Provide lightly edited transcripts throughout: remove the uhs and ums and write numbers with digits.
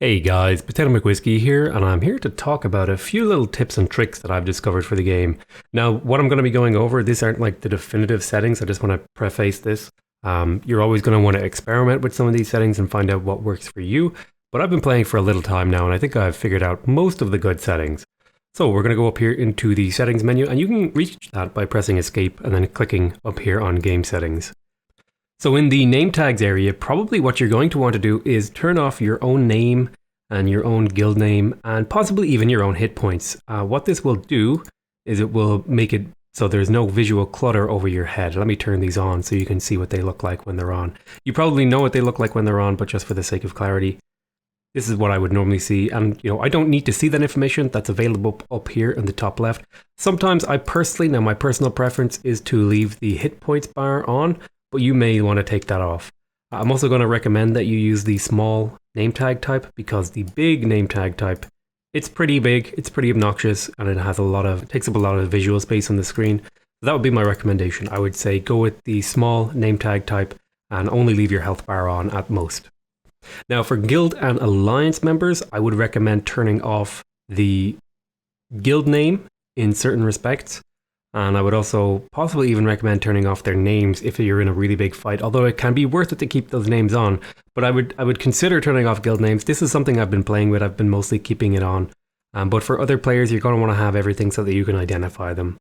Hey guys, Potato McWhiskey here, and I'm here to talk about a few little tips and tricks that I've discovered for the game. Now, what I'm going to be going over, these aren't like the definitive settings, I just want to preface this. You're always going to want to experiment with some of these settings and find out what works for you, but I've been playing for a little time now, and I think I've figured out most of the good settings. So we're going to go up here into the settings menu, and you can reach that by pressing escape and then clicking up here on game settings. So in the name tags area, probably what you're going to want to do is turn off your own name and your own guild name and possibly even your own hit points. What this will do is it will make it so there's no visual clutter over your head. Let me turn these on so you can see what they look like when they're on. You probably know what they look like when they're on, but just for the sake of clarity, this is what I would normally see. And I don't need to see that information. That's available up here in the top left. Sometimes my personal preference is to leave the hit points bar on, but you may want to take that off. I'm also going to recommend that you use the small name tag type because the big name tag type, it's pretty big, it's pretty obnoxious, and it takes up a lot of visual space on the screen. So that would be my recommendation. I would say go with the small name tag type and only leave your health bar on at most. Now for guild and alliance members, I would recommend turning off the guild name in certain respects. And I would also possibly even recommend turning off their names if you're in a really big fight, although it can be worth it to keep those names on. But I would consider turning off guild names. This is something I've been playing with. I've been mostly keeping it on. But for other players, you're going to want to have everything so that you can identify them.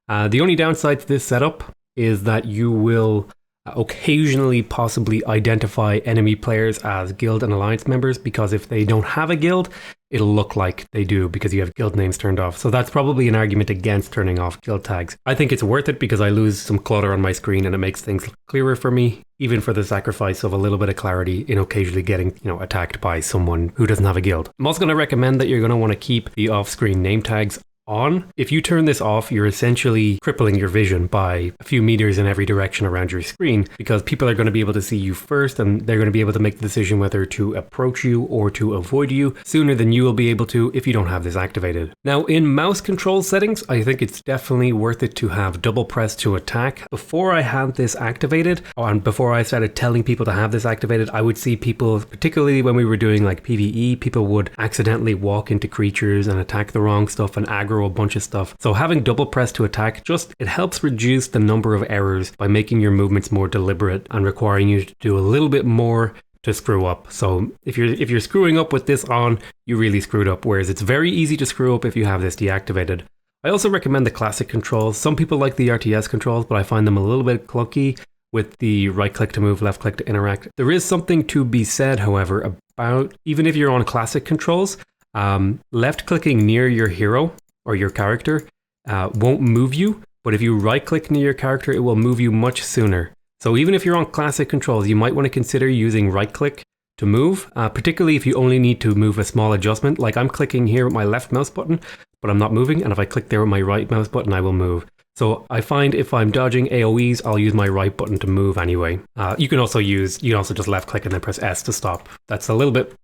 The only downside to this setup is that you will occasionally possibly identify enemy players as guild and alliance members, because if they don't have a guild, it'll look like they do because you have guild names turned off. So that's probably an argument against turning off guild tags. I think it's worth it because I lose some clutter on my screen and it makes things clearer for me, even for the sacrifice of a little bit of clarity in occasionally getting, attacked by someone who doesn't have a guild. I'm also going to recommend that you're going to want to keep the off-screen name tags on. If you turn this off, you're essentially crippling your vision by a few meters in every direction around your screen, because people are going to be able to see you first and they're going to be able to make the decision whether to approach you or to avoid you sooner than you will be able to if you don't have this activated. Now in mouse control settings, I think it's definitely worth it to have double press to attack. Before I had this activated, and before I started telling people to have this activated, I would see people, particularly when we were doing like PvE, people would accidentally walk into creatures and attack the wrong stuff and aggro a bunch of stuff. So having double press to attack, it helps reduce the number of errors by making your movements more deliberate and requiring you to do a little bit more to screw up. So if you're screwing up with this on, you really screwed up, whereas it's very easy to screw up if you have this deactivated. I also recommend the classic controls. Some people like the RTS controls, but I find them a little bit clunky with the right click to move, left click to interact. There is something to be said, however, about even if you're on classic controls, left clicking near your hero or your character won't move you, but if you right click near your character, it will move you much sooner. So even if you're on classic controls, you might want to consider using right click to move, particularly if you only need to move a small adjustment. Like I'm clicking here with my left mouse button, but I'm not moving, and if I click there with my right mouse button, I will move. So I find if I'm dodging AoEs, I'll use my right button to move anyway. You can also just left click and then press S to stop. That's a little bit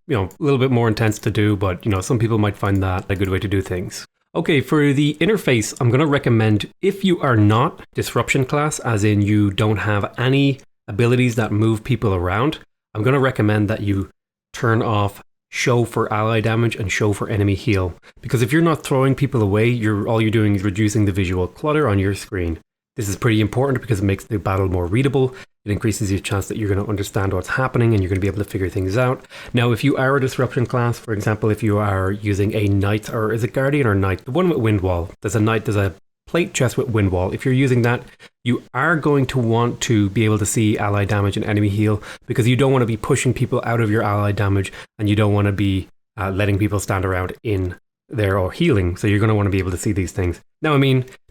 more intense to do, but some people might find that a good way to do things. Okay, for the interface, I'm going to recommend, if you are not disruption class, as in you don't have any abilities that move people around, I'm going to recommend that you turn off show for ally damage and show for enemy heal. Because if you're not throwing people away, all you're doing is reducing the visual clutter on your screen. This is pretty important because it makes the battle more readable. It increases your chance that you're going to understand what's happening and you're going to be able to figure things out. Now, if you are a disruption class, for example, if you are using a knight, or is it guardian or knight? The one with wind wall. There's a plate chest with wind wall. If you're using that, you are going to want to be able to see ally damage and enemy heal, because you don't want to be pushing people out of your ally damage and you don't want to be letting people stand around in there or healing. So you're going to want to be able to see these things. Now,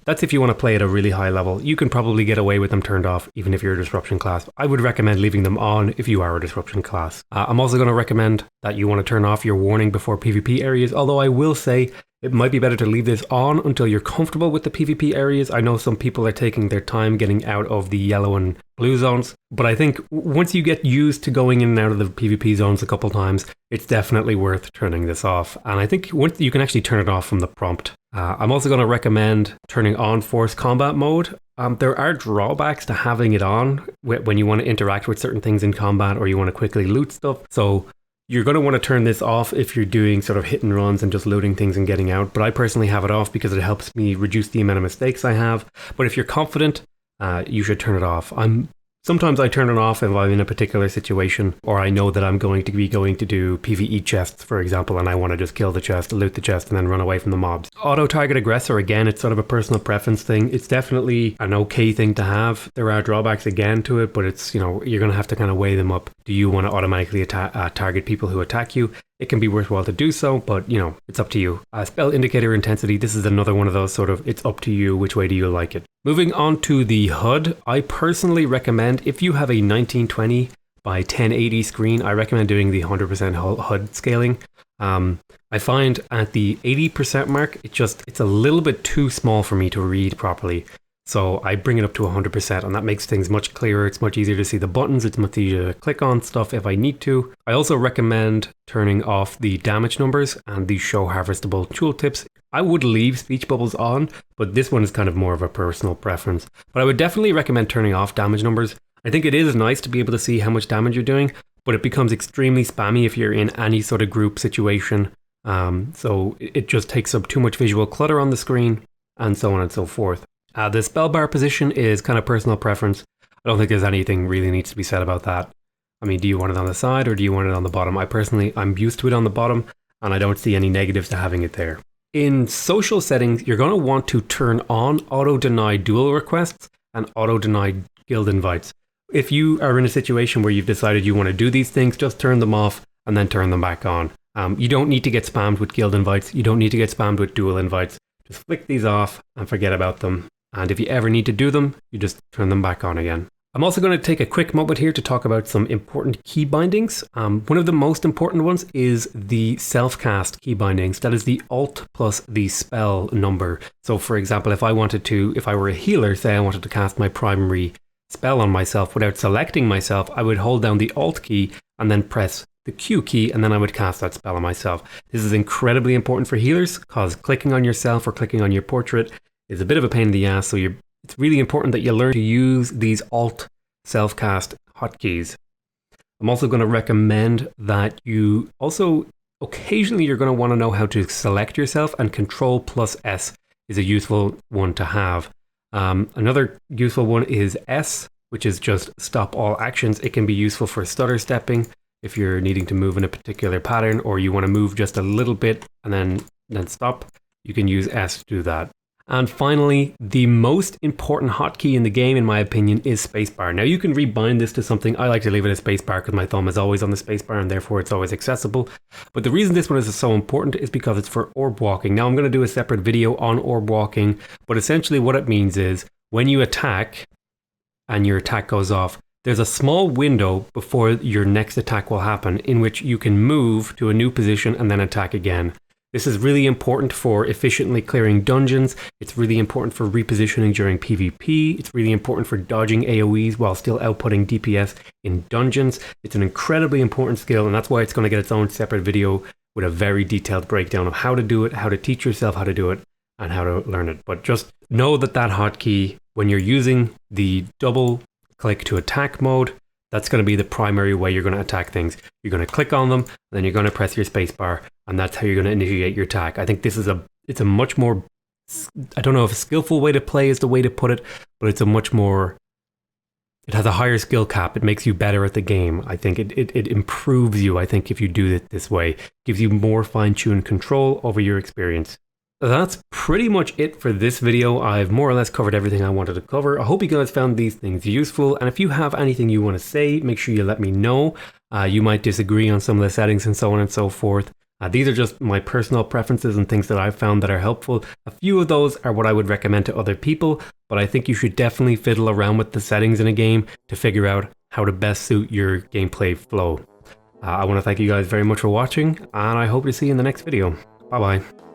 that's if you want to play at a really high level. You can probably get away with them turned off, even if you're a disruption class. I would recommend leaving them on if you are a disruption class. I'm also going to recommend that you want to turn off your warning before PvP areas, although I will say it might be better to leave this on until you're comfortable with the PvP areas. I know some people are taking their time getting out of the yellow and blue zones, but I think once you get used to going in and out of the PvP zones a couple times, it's definitely worth turning this off. And I think once you can actually turn it off from the prompt. I'm also going to recommend turning on force combat mode. There are drawbacks to having it on when you want to interact with certain things in combat or you want to quickly loot stuff. So You're going to want to turn this off if you're doing sort of hit and runs and just loading things and getting out, but I personally have it off because it helps me reduce the amount of mistakes I have. But if you're confident, you should turn it off. Sometimes I turn it off if I'm in a particular situation, or I know that I'm going to do PvE chests, for example, and I want to just kill the chest, loot the chest, and then run away from the mobs. Auto-target aggressor, again, it's sort of a personal preference thing. It's definitely an okay thing to have. There are drawbacks again to it, but it's, you're going to have to kind of weigh them up. Do you want to automatically target people who attack you? It can be worthwhile to do so, but it's up to you. Spell indicator intensity, this is another one of those sort of, it's up to you, which way do you like it. Moving on to the HUD, I personally recommend, if you have a 1920 by 1080 screen, I recommend doing the 100% HUD scaling. I find at the 80% mark, it's a little bit too small for me to read properly. So I bring it up to 100%, and that makes things much clearer. It's much easier to see the buttons. It's much easier to click on stuff if I need to. I also recommend turning off the damage numbers and the show harvestable tooltips. I would leave speech bubbles on, but this one is kind of more of a personal preference. But I would definitely recommend turning off damage numbers. I think it is nice to be able to see how much damage you're doing, but it becomes extremely spammy if you're in any sort of group situation. So it just takes up too much visual clutter on the screen, and so on and so forth. The spell bar position is kind of personal preference. I don't think there's anything really needs to be said about that. I mean, do you want it on the side or do you want it on the bottom? I'm used to it on the bottom, and I don't see any negatives to having it there. In social settings, you're going to want to turn on auto-deny duel requests and auto-deny guild invites. If you are in a situation where you've decided you want to do these things, just turn them off and then turn them back on. You don't need to get spammed with guild invites. You don't need to get spammed with duel invites. Just flick these off and forget about them. And if you ever need to do them, you just turn them back on again. I'm also going to take a quick moment here to talk about some important key bindings. One of the most important ones is the self-cast key bindings. That is the alt plus the spell number. So for example, if I were a healer, say I wanted to cast my primary spell on myself without selecting myself, I would hold down the alt key and then press the Q key, and then I would cast that spell on myself. This is incredibly important for healers because clicking on yourself or clicking on your portrait is a bit of a pain in the ass, so it's really important that you learn to use these alt self-cast hotkeys. I'm also going to recommend that you also, occasionally you're going to want to know how to select yourself, and Control plus S is a useful one to have. Another useful one is S, which is just stop all actions. It can be useful for stutter stepping if you're needing to move in a particular pattern, or you want to move just a little bit and then stop. You can use S to do that. And finally, the most important hotkey in the game, in my opinion, is spacebar. Now you can rebind this to something. I like to leave it as spacebar because my thumb is always on the spacebar and therefore it's always accessible. But the reason this one is so important is because it's for orb walking. Now I'm going to do a separate video on orb walking, but essentially what it means is when you attack and your attack goes off, there's a small window before your next attack will happen in which you can move to a new position and then attack again. This is really important for efficiently clearing dungeons. It's really important for repositioning during PvP. It's really important for dodging AoEs while still outputting DPS in dungeons. It's an incredibly important skill, and that's why it's going to get its own separate video with a very detailed breakdown of how to do it, how to teach yourself how to do it, and how to learn it. But just know that hotkey, when you're using the double click to attack mode, that's going to be the primary way you're going to attack things. You're going to click on them, and then you're going to press your spacebar, and that's how you're going to initiate your attack. I think this is it's a much more, I don't know if a skillful way to play is the way to put it, but it's a much more, it has a higher skill cap. It makes you better at the game. I think it improves you, I think, if you do it this way. It gives you more fine-tuned control over your experience. That's pretty much it for this video. I've more or less covered everything I wanted to cover. I hope you guys found these things useful, and if you have anything you want to say, make sure you let me know. You might disagree on some of the settings and so on and so forth. These are just my personal preferences and things that I've found that are helpful. A few of those are what I would recommend to other people, but I think you should definitely fiddle around with the settings in a game to figure out how to best suit your gameplay flow. I want to thank you guys very much for watching, and I hope to see you in the next video. Bye bye.